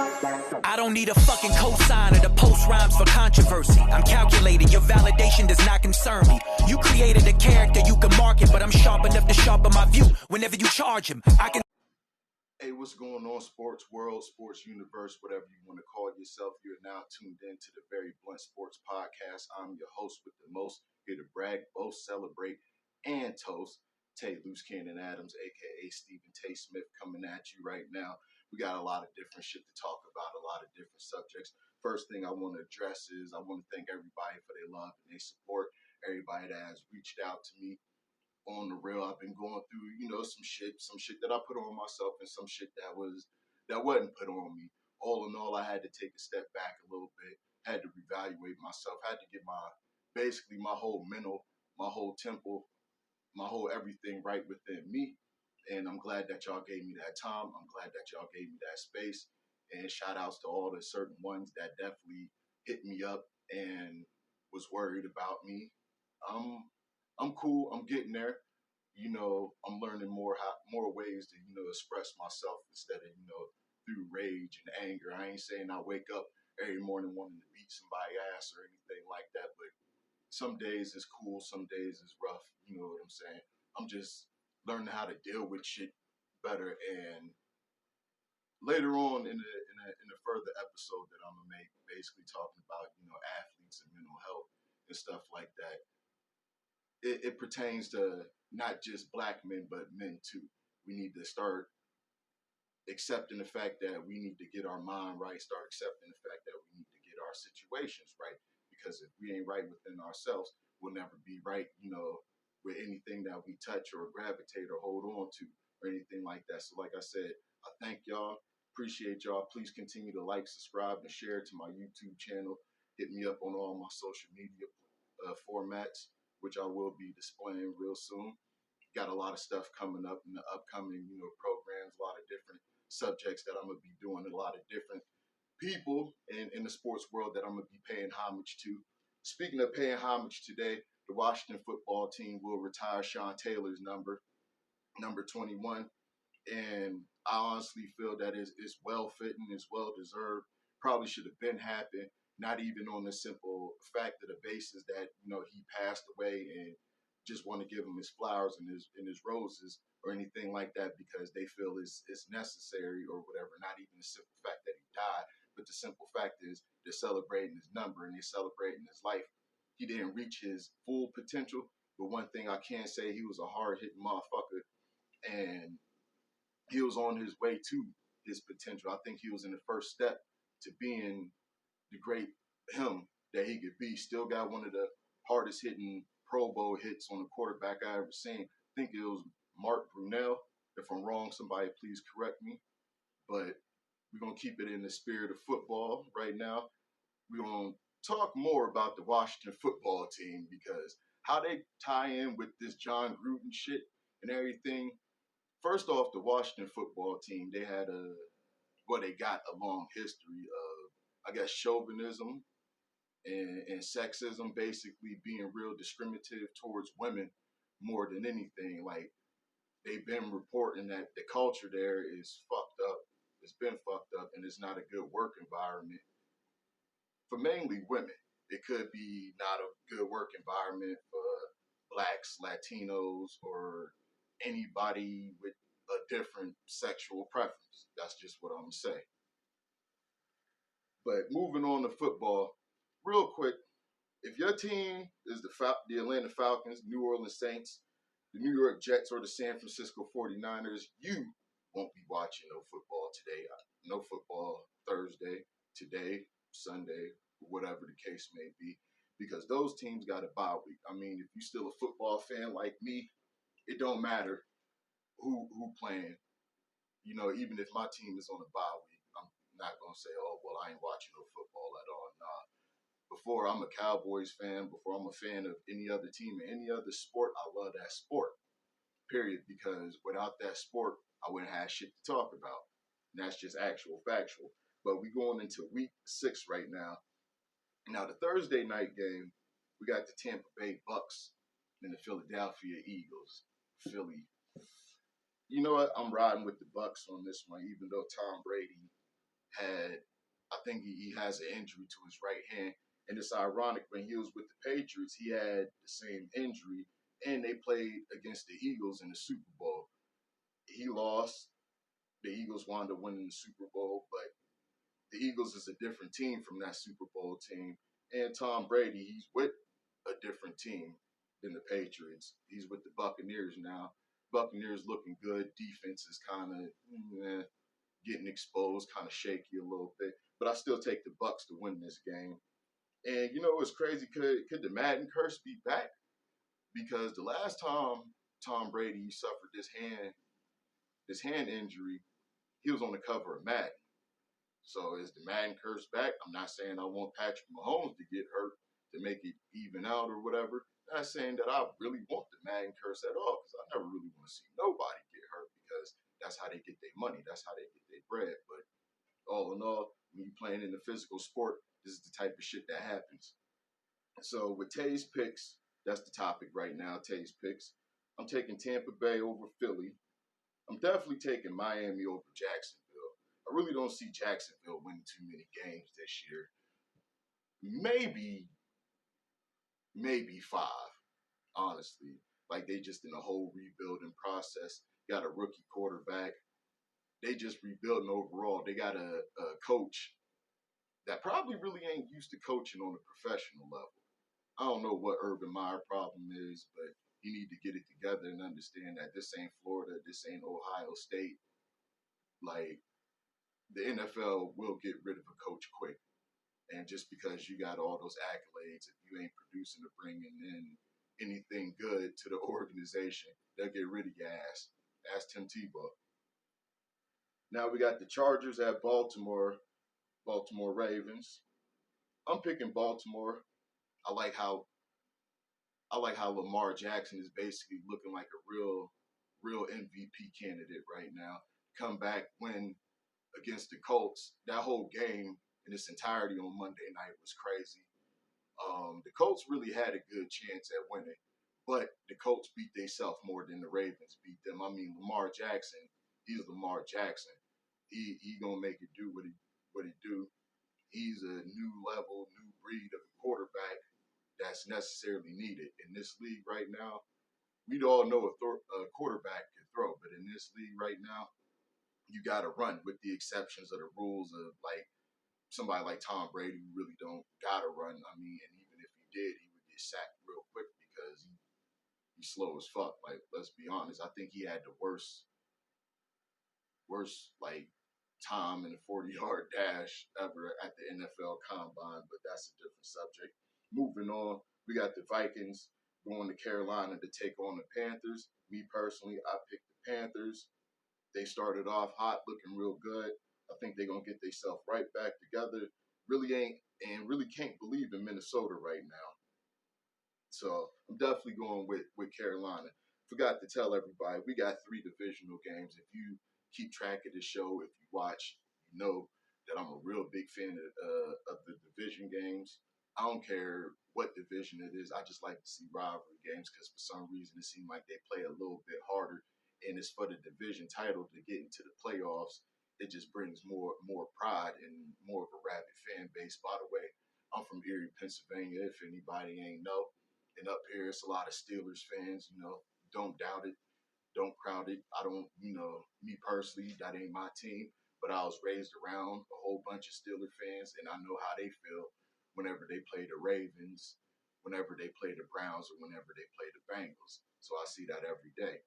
I don't need a fucking cosigner to post rhymes for controversy. I'm calculated, your validation does not concern me. You created a character you can market, but I'm sharp enough to sharpen my view. Whenever you charge him, I can... Hey, what's going on, sports world, sports universe, whatever you want to call yourself. You're now tuned in to the Very Blunt Sports Podcast. I'm your host with the most, here to brag, boast, celebrate, and toast. Taye Loose Cannon Adams, a.k.a. Stephen Taye Smith, coming at you right now. We got a lot of different shit to talk about, a lot of different subjects. First thing I want to address is I want to thank everybody for their love and their support, everybody that has reached out to me. On the real, I've been going through, some shit that I put on myself and some shit that wasn't put on me. All in all, I had to take a step back a little bit, had to reevaluate myself, had to get my whole mental, my whole temple, my whole everything right within me. And I'm glad that y'all gave me that time. I'm glad that y'all gave me that space. And shout outs to all the certain ones that definitely hit me up and was worried about me. I'm cool. I'm getting there. I'm learning more ways to, express myself instead of, through rage and anger. I ain't saying I wake up every morning wanting to beat somebody's ass or anything like that, but some days is cool, some days is rough. You know what I'm saying? I'm just learning how to deal with shit better. And later on in a further episode that I'm gonna make, basically talking about, athletes and mental health and stuff like that. It pertains to not just black men, but men too. We need to start accepting the fact that we need to get our mind right, start accepting the fact that we need to get our situations right. Because if we ain't right within ourselves, we'll never be right, with anything that we touch or gravitate or hold on to or anything like that. So like I said, I thank y'all, appreciate y'all. Please continue to like, subscribe, and share to my YouTube channel. Hit me up on all my social media formats, which I will be displaying real soon. Got a lot of stuff coming up in the upcoming, programs, a lot of different subjects that I'm going to be doing, a lot of different people in the sports world that I'm going to be paying homage to. Speaking of paying homage today, the Washington football team will retire Sean Taylor's number 21. And I honestly feel that it's well fitting, it's well deserved. Probably should have been happened. Not even on the simple fact of the basis that he passed away and just want to give him his flowers and his roses or anything like that because they feel it's necessary or whatever. Not even the simple fact that he died, but the simple fact is they're celebrating his number and they're celebrating his life. He didn't reach his full potential, but one thing I can say, he was a hard-hitting motherfucker and he was on his way to his potential. I think he was in the first step to being the great him that he could be. Still got one of the hardest hitting Pro Bowl hits on a quarterback I ever seen. I think it was Mark Brunell. If I'm wrong, somebody please correct me. But we're going to keep it in the spirit of football right now. We're going to talk more about the Washington football team because how they tie in with this John Gruden shit and everything. First off, the Washington football team, they had they got a long history of, I guess, chauvinism and sexism, basically being real discriminative towards women more than anything. Like, they've been reporting that the culture there is fucked up. It's been fucked up, and it's not a good work environment for mainly women. It could be not a good work environment for blacks, Latinos, or anybody with a different sexual preference. That's just what I'm going to say. But moving on to football, real quick, if your team is the Atlanta Falcons, New Orleans Saints, the New York Jets, or the San Francisco 49ers, you won't be watching no football today. No football Thursday, today, Sunday, whatever the case may be, because those teams got a bye week. I mean, if you're still a football fan like me, it don't matter who playing. Even if my team is on a bye week, I'm not going to say, oh, well, I ain't watching no football at all. Nah. Before I'm a Cowboys fan, before I'm a fan of any other team or any other sport, I love that sport, period, because without that sport, I wouldn't have shit to talk about. And that's just actual factual. But we're going into week 6 right now. Now, the Thursday night game, we got the Tampa Bay Bucks and the Philadelphia Eagles. Philly. You know what? I'm riding with the Bucks on this one, even though Tom Brady I think he has an injury to his right hand. And it's ironic, when he was with the Patriots, he had the same injury, and they played against the Eagles in the Super Bowl. He lost. The Eagles wound up winning the Super Bowl, but the Eagles is a different team from that Super Bowl team. And Tom Brady, he's with a different team than the Patriots. He's with the Buccaneers now. Buccaneers looking good. Defense is kind of getting exposed, kind of shaky a little bit. But I still take the Bucs to win this game. And you know what's crazy? Could the Madden curse be back? Because the last time Tom Brady suffered this hand injury, he was on the cover of Madden. So is the Madden curse back? I'm not saying I want Patrick Mahomes to get hurt to make it even out or whatever. I'm not saying that I really want the Madden curse at all, because I never really want to see nobody get hurt, because that's how they get their money. That's how they get their bread. But all in all, when you're playing in a physical sport, this is the type of shit that happens. So with Taye's picks, that's the topic right now, Taye's picks. I'm taking Tampa Bay over Philly. I'm definitely taking Miami over Jacksonville. I really don't see Jacksonville winning too many games this year. Maybe 5, honestly. Like, they just in a whole rebuilding process. Got a rookie quarterback. They just rebuilding overall. They got a coach that probably really ain't used to coaching on a professional level. I don't know what Urban Meyer problem is, but you need to get it together and understand that this ain't Florida, this ain't Ohio State. Like, the NFL will get rid of a coach quick. And just because you got all those accolades, if you ain't producing or bringing in anything good to the organization, they'll get rid of your ass. Ask Tim Tebow. Now we got the Chargers at Baltimore Ravens. I'm picking Baltimore. I like how Lamar Jackson is basically looking like a real MVP candidate right now. Come back, win against the Colts. That whole game in its entirety on Monday night was crazy. The Colts really had a good chance at winning, but the Colts beat themselves more than the Ravens beat them. I mean, Lamar Jackson, he's Lamar Jackson. He gonna make it do what he do. He's a new level, new breed of quarterback that's necessarily needed in this league right now. We all know a quarterback can throw, but in this league right now, you got to run, with the exceptions of the rules of, like, somebody like Tom Brady who really don't got to run. I mean, and even if he did, he would get sacked real quick because he's slow as fuck. Like, let's be honest. I think he had the worst like time in a 40-yard dash ever at the NFL Combine, but that's a different subject. Moving on, we got the Vikings going to Carolina to take on the Panthers. Me personally, I picked the Panthers. They started off hot, looking real good. I think they're going to get themselves right back together. Really can't believe in Minnesota right now. So I'm definitely going with Carolina. Forgot to tell everybody, we got 3 divisional games. If you keep track of the show, if you watch, you know that I'm a real big fan of the division games. I don't care what division it is. I just like to see rivalry games, because for some reason it seems like they play a little bit harder, and it's for the division title to get into the playoffs. It just brings more pride and more of a rabid fan base. By the way, I'm from Erie, Pennsylvania, if anybody ain't know. And up here, it's a lot of Steelers fans, don't doubt it. Don't crowd it. I don't, me personally, that ain't my team. But I was raised around a whole bunch of Steelers fans, and I know how they feel whenever they play the Ravens, whenever they play the Browns, or whenever they play the Bengals. So I see that every day.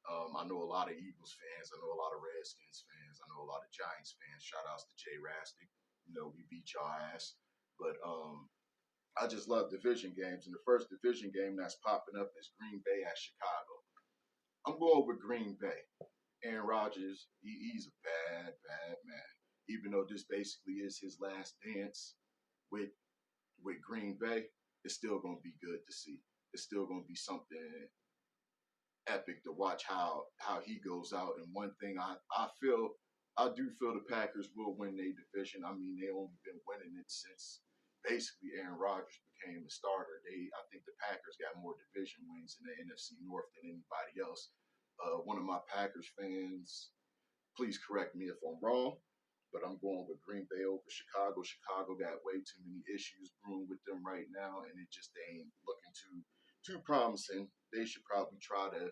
I know a lot of Eagles fans. I know a lot of Redskins fans. I know a lot of Giants fans. Shout outs to Jay Rastic. We beat y'all ass. But I just love division games. And the first division game that's popping up is Green Bay at Chicago. I'm going with Green Bay. Aaron Rodgers, he's a bad man. Even though this basically is his last dance with Green Bay, it's still going to be good to see. It's still going to be something epic to watch how he goes out. And one thing I do feel the Packers will win their division. I mean, they only been winning it since basically Aaron Rodgers became the starter. I think the Packers got more division wins in the NFC North than anybody else. One of my Packers fans, please correct me if I'm wrong, but I'm going with Green Bay over Chicago. Chicago got way too many issues brewing with them right now, and it just ain't looking too promising. They should probably try the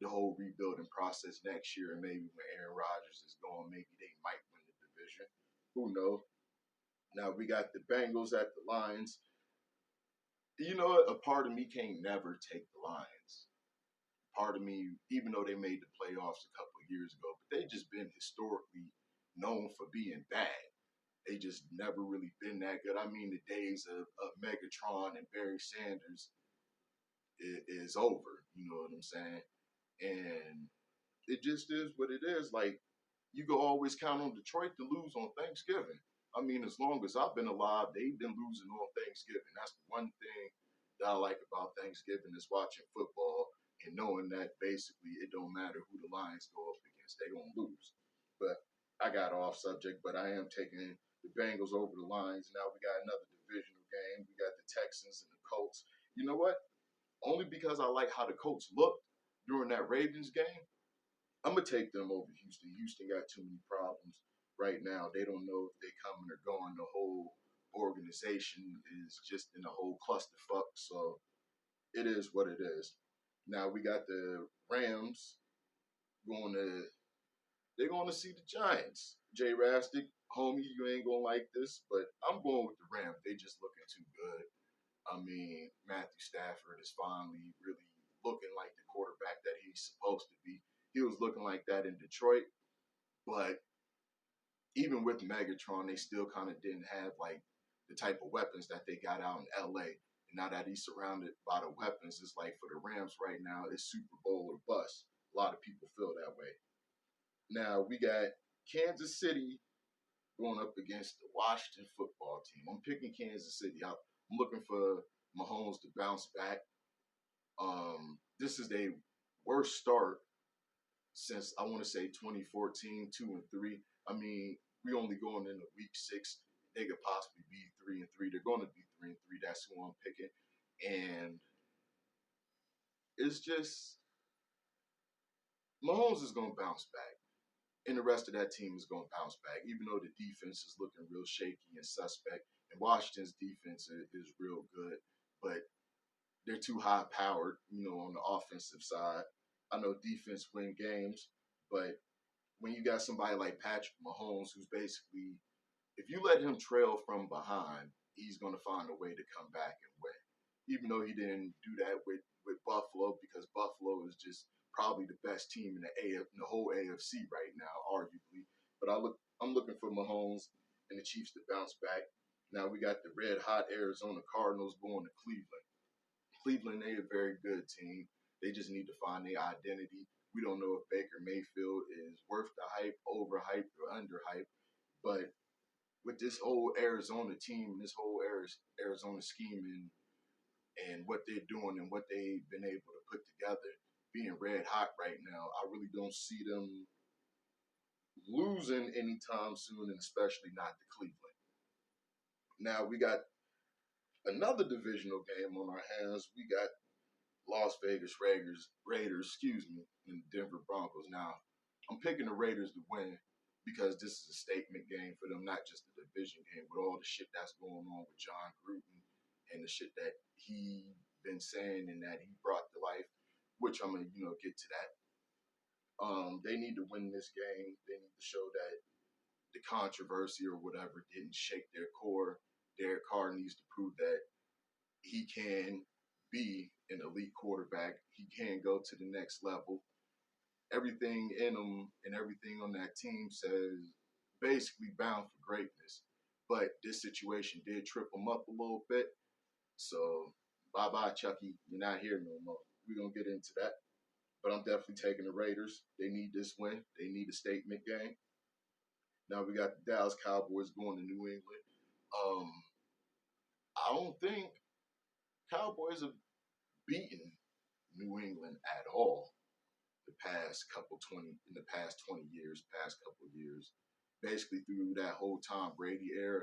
whole rebuilding process next year, and maybe when Aaron Rodgers is gone, maybe they might win the division. Who knows? Now we got the Bengals at the Lions. You know, a part of me can't never take the Lions. Part of me, even though they made the playoffs a couple of years ago, but they just been historically known for being bad. They just never really been that good. I mean, the days of Megatron and Barry Sanders is over. You know what I'm saying? And it just is what it is. Like, you can always count on Detroit to lose on Thanksgiving. I mean, as long as I've been alive, they've been losing on Thanksgiving. That's the one thing that I like about Thanksgiving is watching football and knowing that basically it don't matter who the Lions go up against, they're going to lose. But I got off subject, but I am taking the Bengals over the Lions. Now we got another divisional game. We got the Texans and the Colts. You know what? Only because I like how the Colts looked during that Ravens game, I'm gonna take them over Houston. Houston got too many problems right now. They don't know if they coming or going. The whole organization is just in a whole clusterfuck. So it is what it is. Now we got the Rams going to. They're going to see the Giants. Jay Rastic, homie, you ain't gonna like this, but I'm going with the Rams. They just looking too good. I mean, Matthew Stafford is finally really looking like the quarterback that he's supposed to be. He was looking like that in Detroit, but even with Megatron, they still kind of didn't have like the type of weapons that they got out in LA. And now that he's surrounded by the weapons, it's like for the Rams right now, it's Super Bowl or bust. A lot of people feel that way. Now we got Kansas City going up against the Washington football team. I'm picking Kansas City. I'm looking for Mahomes to bounce back. This is their worst start since I want to say 2014, 2-3. I mean, we only going into week 6. They could possibly be 3-3. They're going to be 3-3. That's who I'm picking. And it's just Mahomes is going to bounce back. And the rest of that team is going to bounce back, even though the defense is looking real shaky and suspect. And Washington's defense is real good, but they're too high powered, on the offensive side. I know defense win games, but when you got somebody like Patrick Mahomes, who's basically, if you let him trail from behind, he's going to find a way to come back and win. Even though he didn't do that with Buffalo, because Buffalo is just probably the best team in the whole AFC right now, arguably. But I'm looking for Mahomes and the Chiefs to bounce back. Now we got the red hot Arizona Cardinals going to Cleveland. Cleveland, they a very good team. They just need to find their identity. We don't know if Baker Mayfield is worth the hype, overhyped, or underhyped. But with this whole Arizona team, this whole Arizona scheme and what they're doing and what they've been able to put together, being red hot right now, I really don't see them losing anytime soon, and especially not to Cleveland. Now we got another divisional game on our hands. We got Las Vegas Raiders, and the Denver Broncos. Now, I'm picking the Raiders to win because this is a statement game for them, not just a division game, with all the shit that's going on with John Gruden and the shit that he been saying and that he brought to life, which I'm gonna, get to that. They need to win this game. They need to show that the controversy or whatever didn't shake their core. Derek Carr needs to prove that he can be an elite quarterback. He can go to the next level. Everything in him and everything on that team says basically bound for greatness. But this situation did trip him up a little bit. So bye-bye, Chucky. You're not here no more. We're going to get into that. But I'm definitely taking the Raiders. They need this win. They need a statement game. Now we got the Dallas Cowboys going to New England. I don't think Cowboys have beaten New England at all in the past 20 years, past couple years. Basically through that whole Tom Brady era,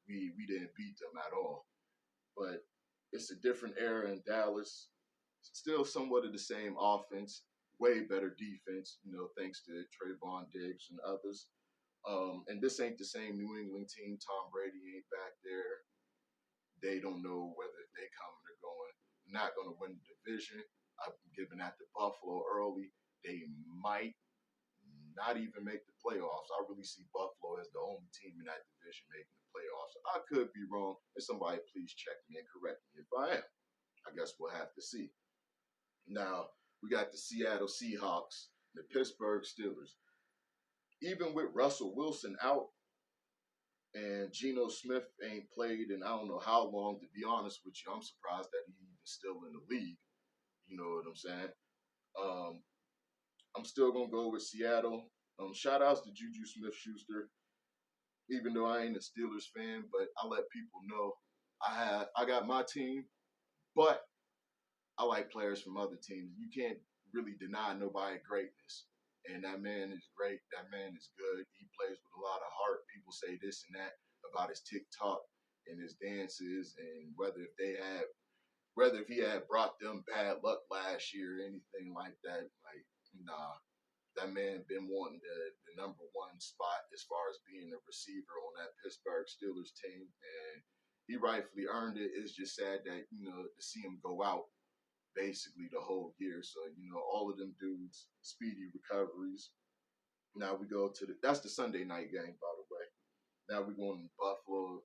we didn't beat them at all. But it's a different era in Dallas. Still somewhat of the same offense, way better defense, thanks to Trayvon Diggs and others. And this ain't the same New England team. Tom Brady ain't back there. They don't know whether they coming or going. Not going to win the division. I'm giving that to Buffalo early. They might not even make the playoffs. I really see Buffalo as the only team in that division making the playoffs. I could be wrong, and somebody please check me and correct me if I am. I guess we'll have to see. Now, we got the Seattle Seahawks, the Pittsburgh Steelers. Even with Russell Wilson out and Geno Smith ain't played in I don't know how long, to be honest with you, I'm surprised that he's even still in the league. You know what I'm saying? I'm still going to go with Seattle. Shout outs to Juju Smith-Schuster, even though I ain't a Steelers fan, but I let people know I got my team, but I like players from other teams. You can't really deny nobody greatness. And that man is great. That man is good. He plays with a lot of heart. People say this and that about his TikTok and his dances, and whether if he had brought them bad luck last year or anything like that. Like, nah, that man been wanting the number one spot as far as being a receiver on that Pittsburgh Steelers team, and he rightfully earned it. It's just sad that, to see him go out basically the whole year. So, all of them dudes, speedy recoveries. Now we go to that's the Sunday night game, by the way. Now we're going to Buffalo.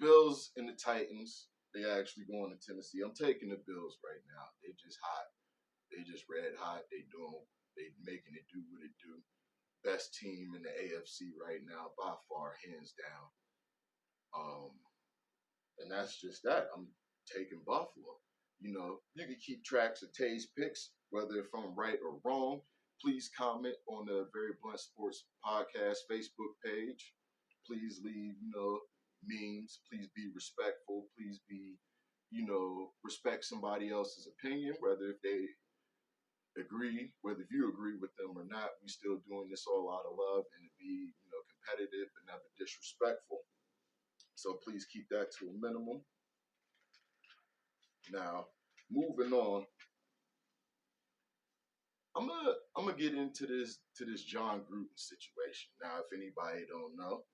Bills and the Titans. They actually going to Tennessee. I'm taking the Bills right now. They just hot. They just red hot. They making it do what it do. Best team in the AFC right now by far, hands down. And that's just that. I'm taking Buffalo. You can keep tracks of Taye's picks, whether if I'm right or wrong. Please comment on the Very Blunt Sports Podcast Facebook page. Please leave, memes. Please be respectful. Please be, respect somebody else's opinion, whether if you agree with them or not. We still doing this all out of love and to be, competitive and never disrespectful. So please keep that to a minimum. Now, moving on, I'm gonna get into this John Gruden situation. Now, if anybody don't know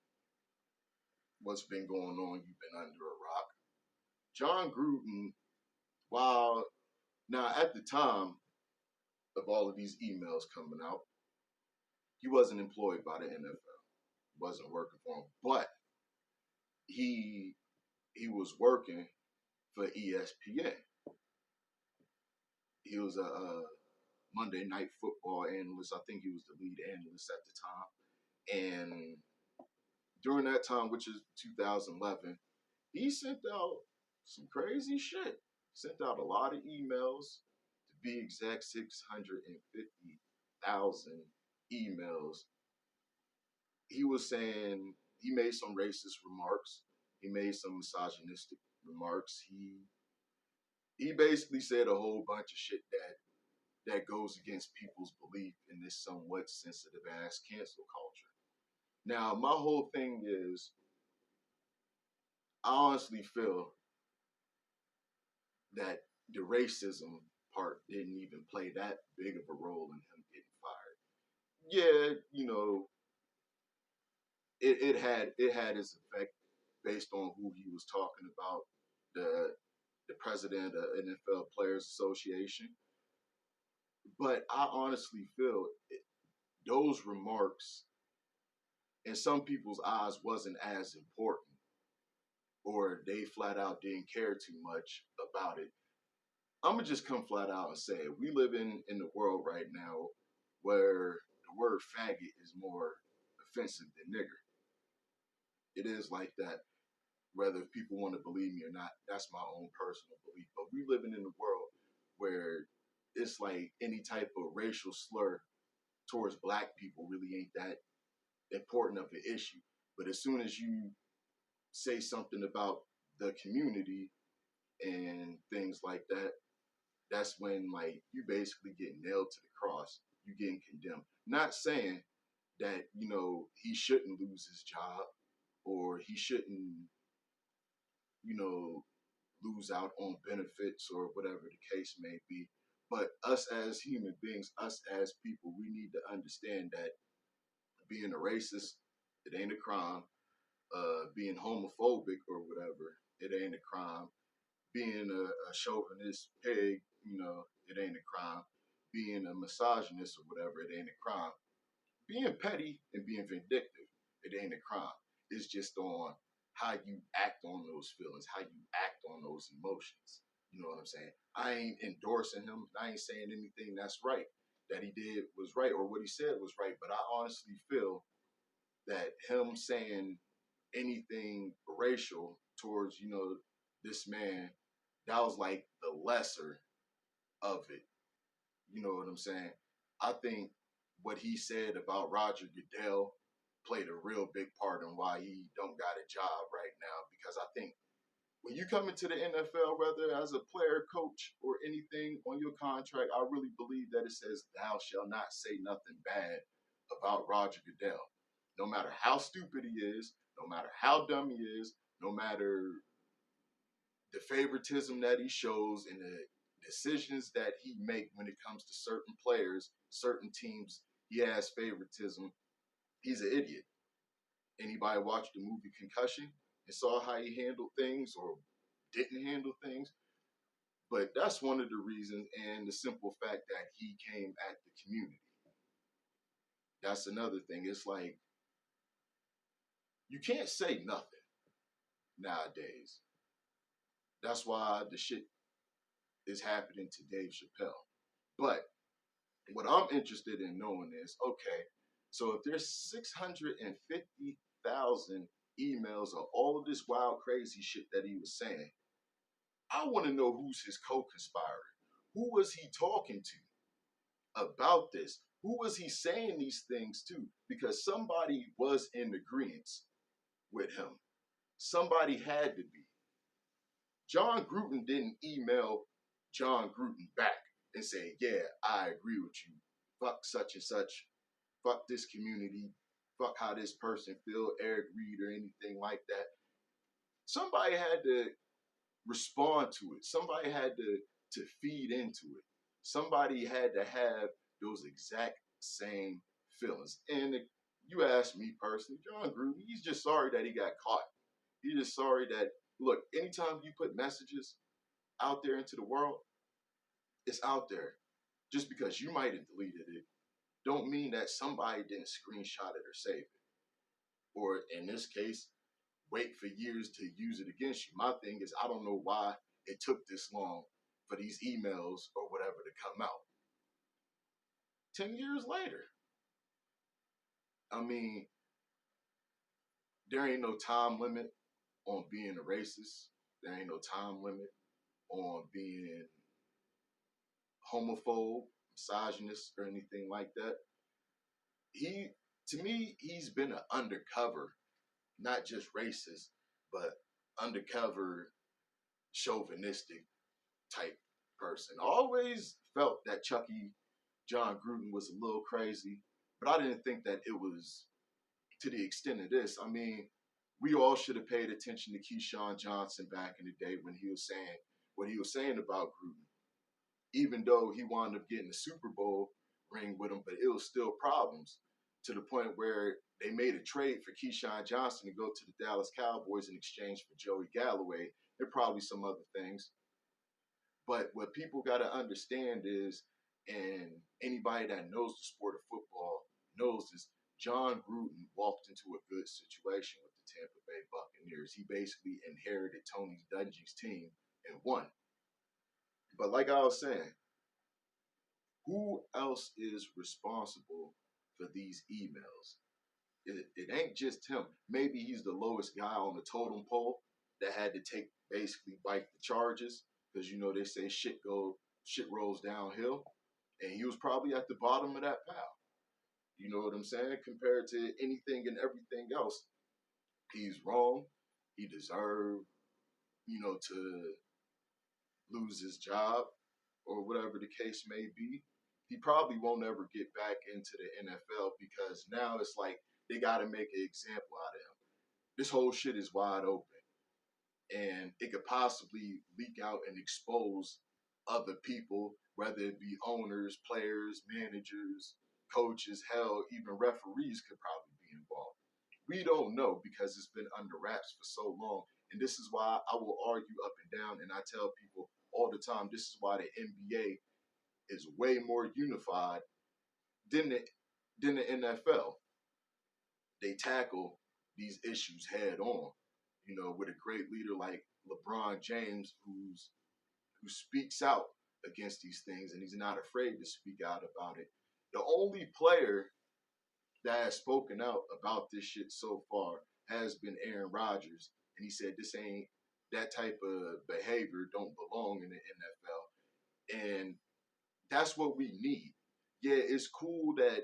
what's been going on, you've been under a rock. John Gruden, while now at the time of all of these emails coming out, he wasn't employed by the NFL. He wasn't working for him, but he was working for ESPN. He was a Monday Night Football analyst. I think he was the lead analyst at the time. And during that time, which is 2011, he sent out some crazy shit. Sent out a lot of emails, to be exact, 650,000 emails. He was saying he made some racist remarks. He made some misogynistic remarks. He basically said a whole bunch of shit that goes against people's belief in this somewhat sensitive ass cancel culture. Now, my whole thing is, I honestly feel that the racism part didn't even play that big of a role in him getting fired. Yeah, it had its effect based on who he was talking about, the president of the NFL Players Association. But I honestly feel those remarks in some people's eyes wasn't as important, or they flat out didn't care too much about it. I'm going to just come flat out and say it. We live in the world right now where the word faggot is more offensive than nigger. It is like that, whether people want to believe me or not. That's my own personal belief. But we living in a world where it's like any type of racial slur towards black people really ain't that important of an issue. But as soon as you say something about the community and things like that, that's when like you basically get nailed to the cross. You getting condemned. Not saying that, he shouldn't lose his job or he shouldn't, lose out on benefits or whatever the case may be. But us as human beings, us as people, we need to understand that being a racist It ain't a crime. Being homophobic or whatever, it ain't a crime. Being a chauvinist pig, it ain't a crime. Being a misogynist or whatever, it ain't a crime. Being petty and being vindictive, it ain't a crime. It's just on how you act on those feelings, how you act on those emotions. You know what I'm saying? I ain't endorsing him. I ain't saying anything that's right. That he did was right or what he said was right. But I honestly feel that him saying anything racial towards, this man, that was like the lesser of it. You know what I'm saying? I think what he said about Roger Goodell played a real big part in why he don't got a job right now. Because I think when you come into the NFL, whether as a player, coach, or anything on your contract, I really believe that it says thou shalt not say nothing bad about Roger Goodell. No matter how stupid he is, no matter how dumb he is, no matter the favoritism that he shows and the decisions that he make when it comes to certain players, certain teams, he has favoritism. He's an idiot. Anybody watched the movie Concussion and saw how he handled things or didn't handle things? But that's one of the reasons, and the simple fact that he came at the community. That's another thing. It's like, you can't say nothing nowadays. That's why the shit is happening to Dave Chappelle. But what I'm interested in knowing is, okay, so if there's 650,000 emails of all of this wild, crazy shit that he was saying, I want to know who's his co-conspirator. Who was he talking to about this? Who was he saying these things to? Because somebody was in agreement with him. Somebody had to be. John Gruden didn't email John Gruden back and say, yeah, I agree with you. Fuck such and such. Fuck this community. Fuck how this person feel, Eric Reed or anything like that. Somebody had to respond to it. Somebody had to feed into it. Somebody had to have those exact same feelings. And if you ask me personally, John Gruden, he's just sorry that he got caught. He's just sorry that, look, anytime you put messages out there into the world, it's out there. Just because you might have deleted it, don't mean that somebody didn't screenshot it or save it. Or in this case, wait for years to use it against you. My thing is, I don't know why it took this long for these emails or whatever to come out. 10 years later. I mean, there ain't no time limit on being a racist. There ain't no time limit on being homophobe, misogynist, or anything like that. To me, he's been an undercover, not just racist, but undercover chauvinistic type person. I always felt that John Gruden was a little crazy, but I didn't think that it was to the extent of this. I mean, we all should have paid attention to Keyshawn Johnson back in the day when he was saying what he was saying about Gruden. Even though he wound up getting the Super Bowl ring with him, but it was still problems to the point where they made a trade for Keyshawn Johnson to go to the Dallas Cowboys in exchange for Joey Galloway and probably some other things. But what people got to understand is, and anybody that knows the sport of football knows this, John Gruden walked into a good situation with the Tampa Bay Buccaneers. He basically inherited Tony Dungy's team and won. But like I was saying, who else is responsible for these emails? It ain't just him. Maybe he's the lowest guy on the totem pole that had to basically bite the charges because they say shit rolls downhill, and he was probably at the bottom of that pile. You know what I'm saying? Compared to anything and everything else, he's wrong. He deserved, to lose his job or whatever the case may be. He probably won't ever get back into the NFL because now it's like they got to make an example out of him. This whole shit is wide open. And it could possibly leak out and expose other people, whether it be owners, players, managers, coaches, hell, even referees could probably be involved. We don't know because it's been under wraps for so long. And this is why I will argue up and down. And I tell people all the time, this is why the NBA is way more unified than the NFL. They tackle these issues head on, with a great leader like LeBron James, who speaks out against these things, and he's not afraid to speak out about it. The only player that has spoken out about this shit so far has been Aaron Rodgers, and he said this ain't that type of behavior don't belong in the NFL, and that's what we need. Yeah, it's cool that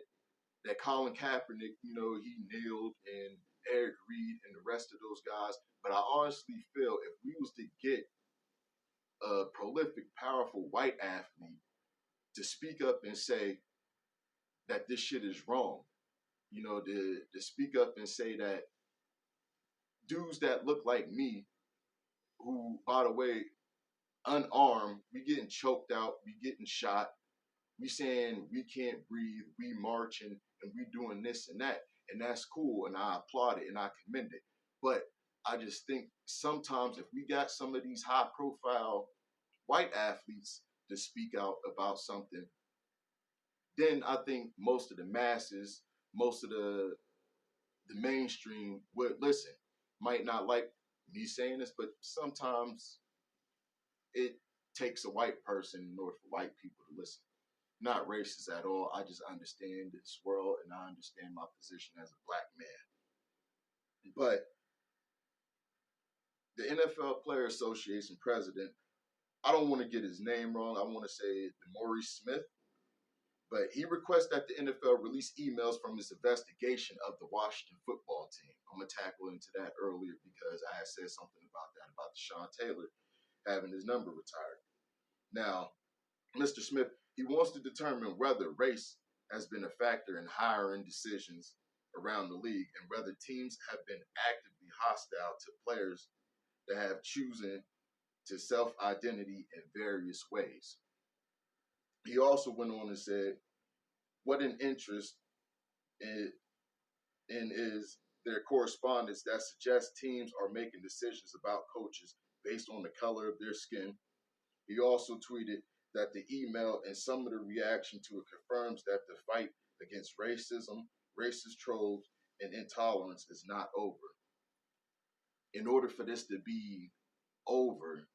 Colin Kaepernick, he nailed, and Eric Reed and the rest of those guys, but I honestly feel if we was to get a prolific, powerful white athlete to speak up and say that this shit is wrong, to speak up and say that dudes that look like me, who, by the way, unarmed, we getting choked out, we getting shot, we saying we can't breathe, we marching, and we doing this and that, and that's cool, and I applaud it and I commend it. But I just think sometimes if we got some of these high-profile white athletes to speak out about something, then I think most of the masses, most of the mainstream would listen. Might not like me saying this, but sometimes it takes a white person in order for white people to listen. Not racist at all. I just understand this world and I understand my position as a black man. But the NFL Player Association president, I don't want to get his name wrong. I want to say Maurice Smith. But he requests that the NFL release emails from his investigation of the Washington football team. I'm going to tackle into that earlier because I had said something about that, about Deshaun Taylor having his number retired. Now, Mr. Smith, he wants to determine whether race has been a factor in hiring decisions around the league and whether teams have been actively hostile to players that have chosen to self-identity in various ways. He also went on and said, what an interest in is their correspondence that suggests teams are making decisions about coaches based on the color of their skin. He also tweeted that the email and some of the reaction to it confirms that the fight against racism, racist trolls, and intolerance is not over. In order for this to be over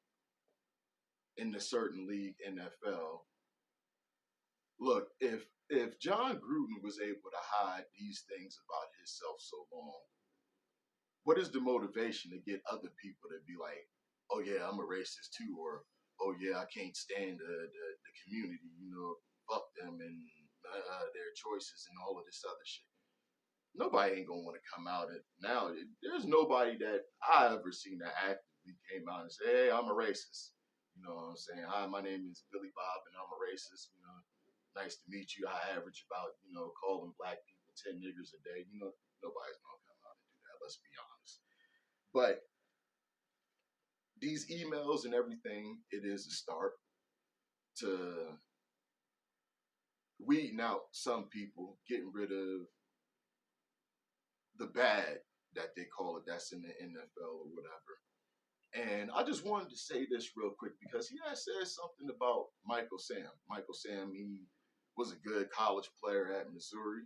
in the certain league, NFL, look, if John Gruden was able to hide these things about himself so long, what is the motivation to get other people to be like, oh yeah, I'm a racist too, or oh yeah, I can't stand the community, fuck them and their choices and all of this other shit. Nobody ain't gonna want to come out now. There's nobody that I ever seen that actively came out and say, hey, I'm a racist. You know what I'm saying? Hi, my name is Billy Bob and I'm a racist. Nice to meet you. I average about, calling black people 10 niggers a day. Nobody's going to come out and do that. Let's be honest. But these emails and everything, it is a start to weeding out some people, getting rid of the bad that they call it, that's in the NFL or whatever. And I just wanted to say this real quick because he had said something about Michael Sam. Michael Sam, he was a good college player at Missouri,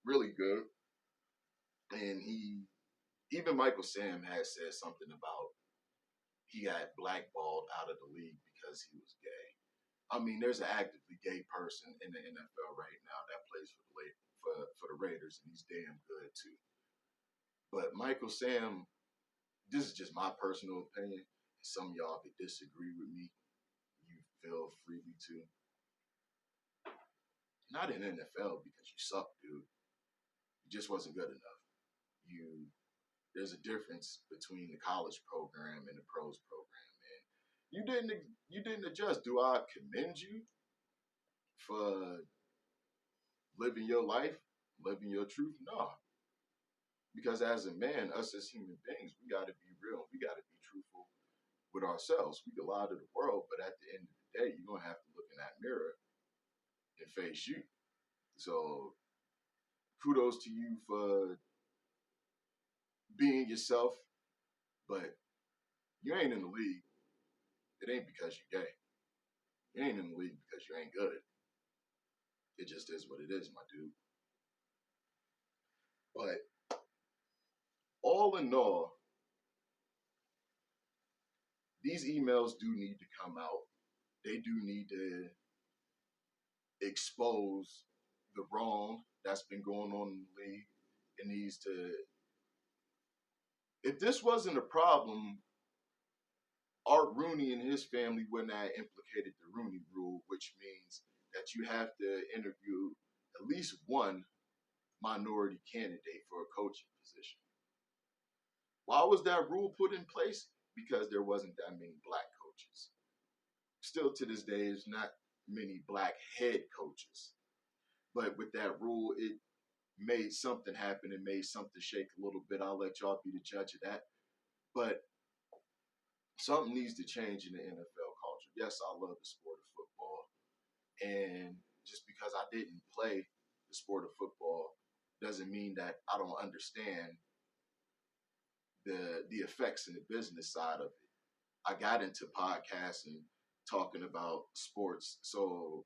really good. And even Michael Sam had said something about he got blackballed out of the league because he was gay. I mean, there's an actively gay person in the NFL right now that plays for the Raiders, and he's damn good too. But Michael Sam, this is just my personal opinion. Some of y'all could disagree with me. You feel freely to. Not in NFL because you suck, dude. You just wasn't good enough. There's a difference between the college program and the pros program, man. You didn't adjust. Do I commend you for living your life, living your truth? No. Because as a man, us as human beings, we got to be real. We got to be truthful with ourselves. We can lie to the world, but at the end of the day, you're going to have to look in that mirror and face you. So kudos to you for being yourself, but you ain't in the league. It ain't because you're gay. You ain't in the league because you ain't good. It just is what it is, my dude. But all in all, these emails do need to come out. They do need to expose the wrong that's been going on in the league. It needs to. If this wasn't a problem, Art Rooney and his family wouldn't have implicated the Rooney Rule, which means that you have to interview at least one minority candidate for a coaching position. Why was that rule put in place? Because there wasn't that many black coaches. Still to this day, there's not many black head coaches. But with that rule, it made something happen. It made something shake a little bit. I'll let y'all be the judge of that. But something needs to change in the NFL culture. Yes, I love the sport of football. And just because I didn't play the sport of football doesn't mean that I don't understand the effects in the business side of it. I got into podcasting, talking about sports, so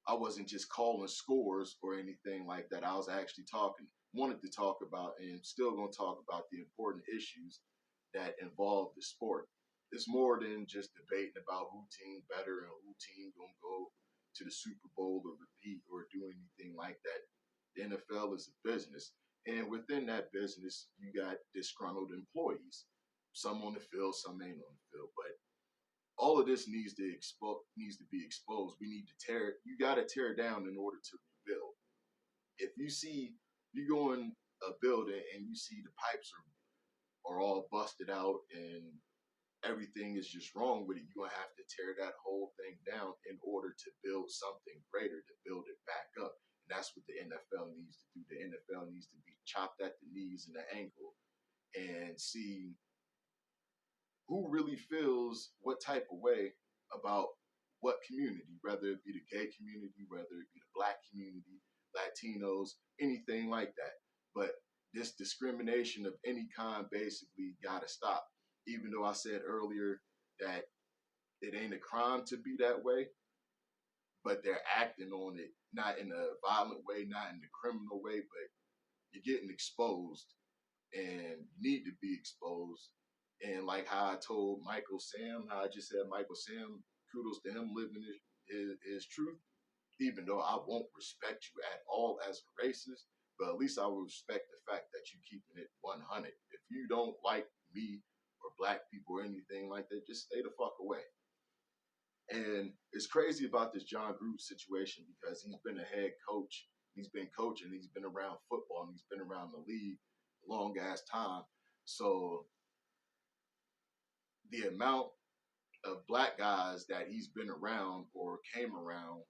I wasn't just calling scores or anything like that. I was actually wanted to talk about, and still going to talk about the important issues that involve the sport. It's more than just debating about who team better and who team gonna go to the Super Bowl or repeat or do anything like that. The NFL is a business, and within that business, you got disgruntled employees. Some on the field, some ain't on the field, but all of this needs to be exposed. We need to tear. You got to tear down in order to rebuild. If you go in a building and you see the pipes are all busted out and everything is just wrong with it, you're gonna have to tear that whole thing down in order to build something greater, to build it back up. And that's what the NFL needs to do. The NFL needs to be chopped at the knees and the ankle and see who really feels what type of way about what community, whether it be the gay community, whether it be the black community, Latinos, anything like that. But this discrimination of any kind basically got to stop. Even though I said earlier that it ain't a crime to be that way, but they're acting on it, not in a violent way, not in a criminal way, but you're getting exposed and you need to be exposed. And like how I told Michael Sam, how I just said Michael Sam, kudos to him living his truth, even though I won't respect you at all as a racist, but at least I will respect the fact that you keeping it 100. If you don't like me or black people or anything like that, just stay the fuck away. And it's crazy about this John Gruden situation because he's been a head coach, he's been coaching, he's been around football, and he's been around the league a long ass time. So the amount of black guys that he's been around or came around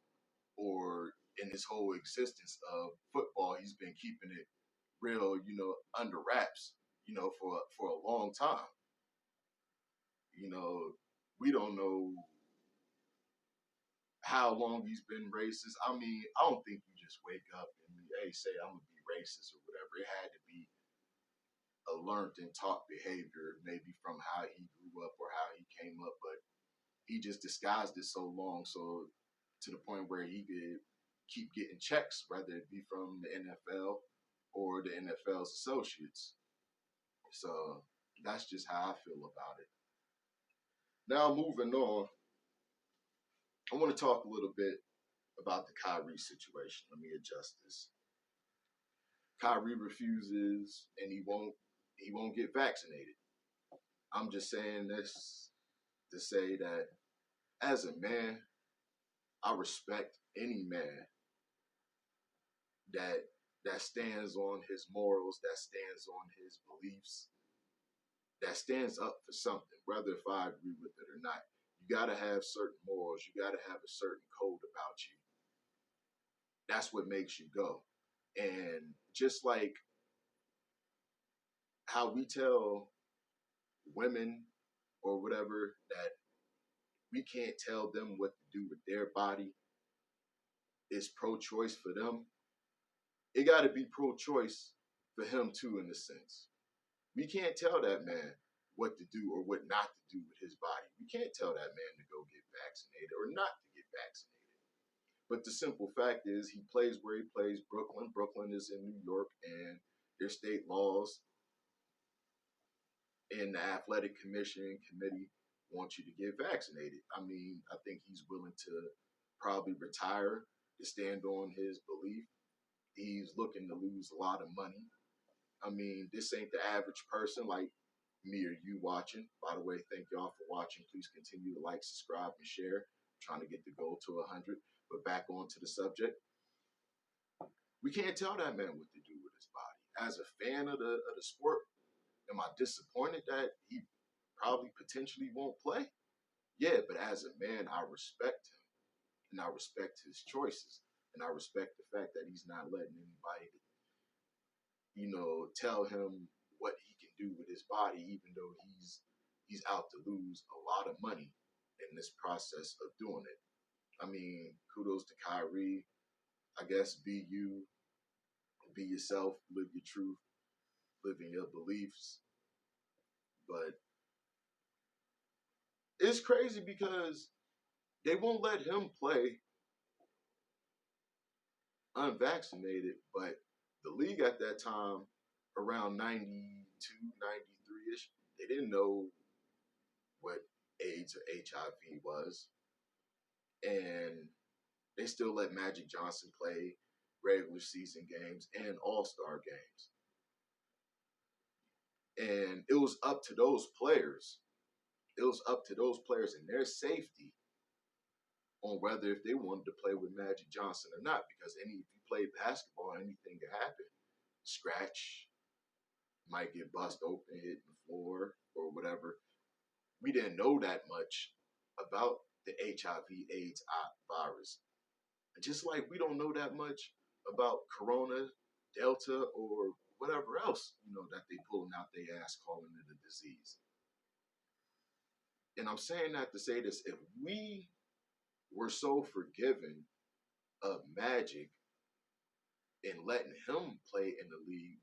or in his whole existence of football, he's been keeping it real, under wraps, for a long time. We don't know how long he's been racist. I mean, I don't think you just wake up and say I'm gonna be racist or whatever. It had to be a learned and taught behavior, maybe from how he grew up or how he came up, but he just disguised it so long, so to the point where he could keep getting checks, whether it be from the NFL or the NFL's associates. So that's just how I feel about it. Now moving on, I want to talk a little bit about the Kyrie situation. Let me adjust this. Kyrie refuses and he won't get vaccinated. I'm just saying this to say that as a man, I respect any man that stands on his morals, that stands on his beliefs, that stands up for something, whether if I agree with it or not. You got to have certain morals. You got to have a certain code about you. That's what makes you go. And just like how we tell women or whatever that we can't tell them what to do with their body, it's pro-choice for them. It got to be pro-choice for him too, in a sense. We can't tell that man what to do or what not to do with his body. We can't tell that man to go get vaccinated or not to get vaccinated. But the simple fact is he plays where he plays, Brooklyn. Brooklyn is in New York, and their state laws and the athletic commission committee want you to get vaccinated. I mean, I think he's willing to probably retire to stand on his belief. He's looking to lose a lot of money. I mean, this ain't the average person like me or you watching. By the way, thank y'all for watching. Please continue to like, subscribe, and share. I'm trying to get the goal to 100. But back on to the subject. We can't tell that man what to do with his body. As a fan of the sport, am I disappointed that he probably potentially won't play? Yeah, but as a man, I respect him and I respect his choices and I respect the fact that he's not letting anybody, tell him what he can do with his body, even though he's out to lose a lot of money in this process of doing it. I mean, kudos to Kyrie. I guess be you, be yourself, live your truth, live in your beliefs. But it's crazy because they won't let him play unvaccinated, but the league at that time, around 92, 93-ish, they didn't know what AIDS or HIV was. And they still let Magic Johnson play regular season games and all-star games. And it was up to those players. It was up to those players and their safety on whether if they wanted to play with Magic Johnson or not. Because if you play basketball, anything can happen. Scratch, might get bust open, hit the floor, or whatever. We didn't know that much about the HIV/AIDS virus. Just like we don't know that much about Corona, Delta, or whatever else, that they pulling out their ass calling it a disease. And I'm saying that to say this, if we were so forgiving of Magic and letting him play in the league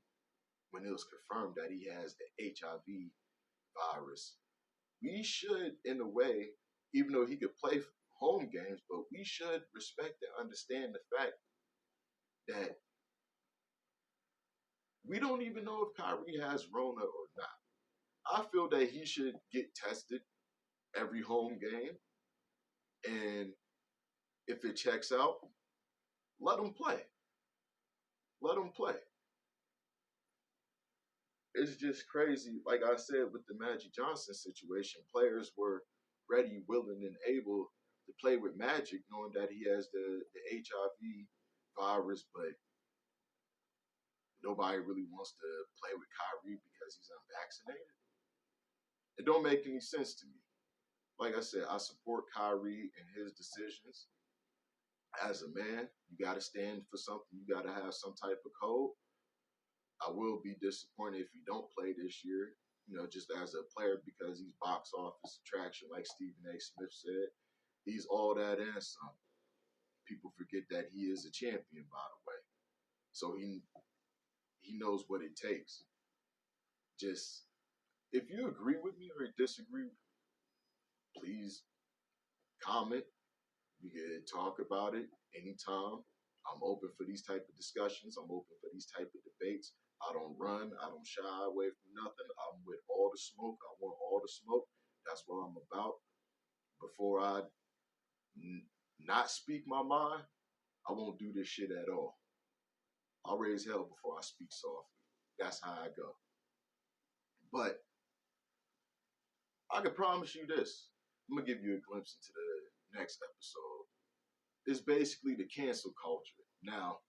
when it was confirmed that he has the HIV virus, we should, in a way, even though he could play home games, but we should respect and understand the fact that we don't even know if Kyrie has Rona or not. I feel that he should get tested every home game, and if it checks out, let him play. Let him play. It's just crazy. Like I said, with the Magic Johnson situation, players were ready, willing, and able to play with Magic, knowing that he has the HIV virus, but nobody really wants to play with Kyrie because he's unvaccinated. It don't make any sense to me. Like I said, I support Kyrie and his decisions. As a man, you got to stand for something. You got to have some type of code. I will be disappointed if he don't play this year, just as a player because he's box office attraction, like Stephen A. Smith said. He's all that and some. People forget that he is a champion, by the way. So he knows what it takes. Just, if you agree with me or disagree, please comment. We can talk about it anytime. I'm open for these type of discussions. I'm open for these type of debates. I don't run. I don't shy away from nothing. I'm with all the smoke. I want all the smoke. That's what I'm about. Before I not speak my mind, I won't do this shit at all. I'll raise hell before I speak softly. That's how I go. But I can promise you this. I'm going to give you a glimpse into the next episode. It's basically the cancel culture. Now,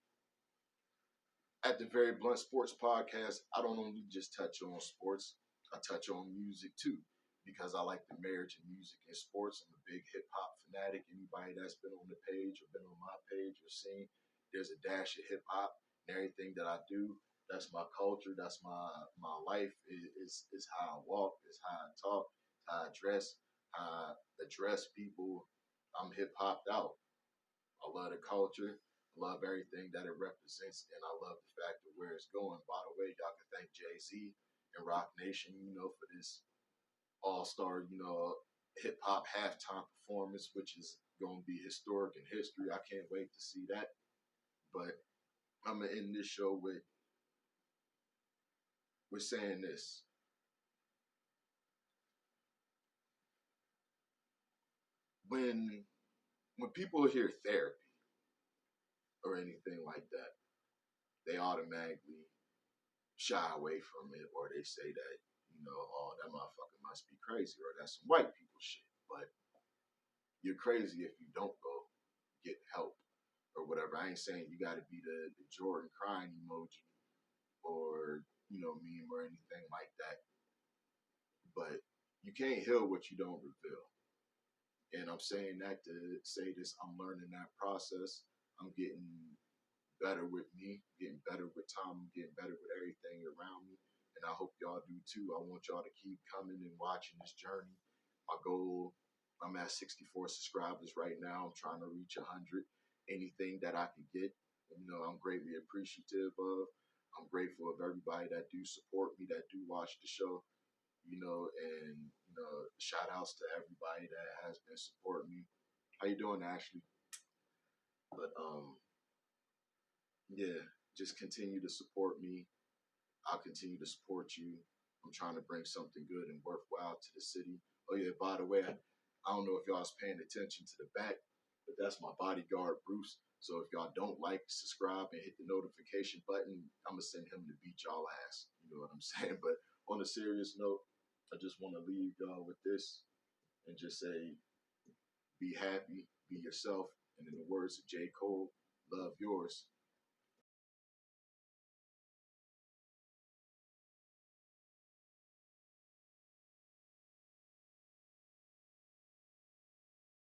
at the Very Blunt Sports Podcast, I don't only just touch on sports. I touch on music too, because I like the marriage of music and sports. I'm a big hip hop fanatic. Anybody that's been on the page or been on my page or seen, there's a dash of hip hop and everything that I do. That's my culture. That's my life. Is how I walk. Is how I talk. How I dress. How I address people. I'm hip hopped out. I love the culture. I love everything that it represents, and I love the fact of where it's going. By the way, y'all can thank Jay-Z and Rock Nation, for this all-star, hip-hop halftime performance, which is going to be historic in history. I can't wait to see that. But I'm going to end this show with saying this. When people hear therapy or anything like that, they automatically shy away from it, or they say that, oh, that motherfucker must be crazy, or that's some white people shit. But you're crazy if you don't go get help or whatever. I ain't saying you got to be the Jordan crying emoji or, meme or anything like that. But you can't heal what you don't reveal. And I'm saying that to say this, I'm learning that process. I'm getting better with me, getting better with time, getting better with everything around me. And I hope y'all do too. I want y'all to keep coming and watching this journey. My goal, I'm at 64 subscribers right now. I'm trying to reach 100. Anything that I can get, I'm greatly appreciative of. I'm grateful of everybody that do support me, that do watch the show, and, shout outs to everybody that has been supporting me. How you doing, Ashley? But, yeah, just continue to support me. I'll continue to support you. I'm trying to bring something good and worthwhile to the city. Oh yeah, by the way, I don't know if y'all was paying attention to the back, but that's my bodyguard, Bruce. So if y'all don't like, subscribe, and hit the notification button, I'm going to send him to beat y'all ass. You know what I'm saying? But on a serious note, I just want to leave y'all with this and just say, be happy, be yourself, and in the words of J. Cole, love yours.